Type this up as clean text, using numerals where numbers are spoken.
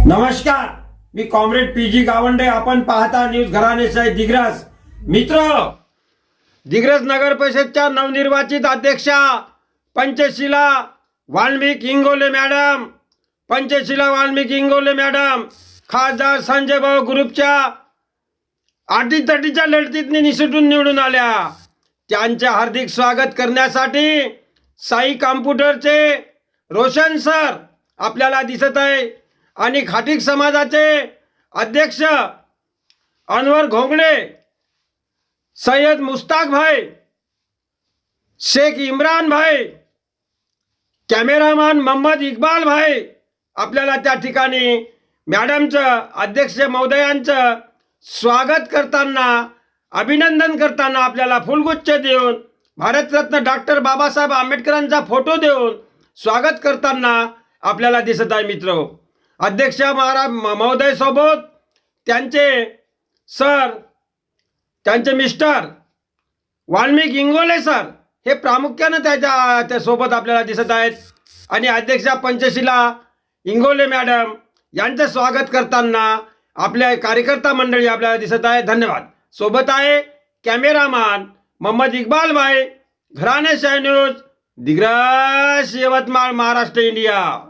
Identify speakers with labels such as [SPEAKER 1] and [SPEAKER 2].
[SPEAKER 1] नमस्कार, मी comrade PG Gawande. आपण पाहता न्यूज घराणेशाही दिग्रस. मित्र, दिग्रस नगर परिषदच्या नवनिर्वाचित अध्यक्षा पंचशीला वाल्मिक इंगोले मॅडम, खासदार संजय भाऊ ग्रुपच्या अटीतटीच्या लढतीत निसटून निवडून आल्या. त्यांचे हार्दिक स्वागत करण्यासाठी साई कॉम्प्युटरचे रोशन सर आपल्याला दिसत आहे आणि खाटीक समाजाचे अध्यक्ष अनवर घोंगडे, सय्यद मुस्ताक भाई, शेख इम्रान भाई, कॅमेरामॅन मोहम्मद इक्बाल भाई आपल्याला त्या ठिकाणी मॅडमचं, अध्यक्ष महोदयांचं स्वागत करताना, अभिनंदन करताना आपल्याला फुलगुच्छ देऊन, भारतरत्न डॉक्टर बाबासाहेब आंबेडकरांचा फोटो देऊन स्वागत करताना आपल्याला दिसत आहे. मित्र, अध्यक्ष महोदय सोबत त्यांचे सर, त्यांचे मिस्टर वाल्मिक इंगोले सर हे प्रामुख्याने त्या सोबत आपल्याला दिसत आहेत. आणि अध्यक्षा पंचशीला इंगोले मॅडम यांचं स्वागत करताना आपल्या कार्यकर्ता मंडळी आपल्याला दिसत आहे. धन्यवाद. सोबत आहे कॅमेरामॅन मोहम्मद इक्बाल भाई, घराणेशाही न्यूज, दिग्रस, यवतमाळ, महाराष्ट्र, इंडिया.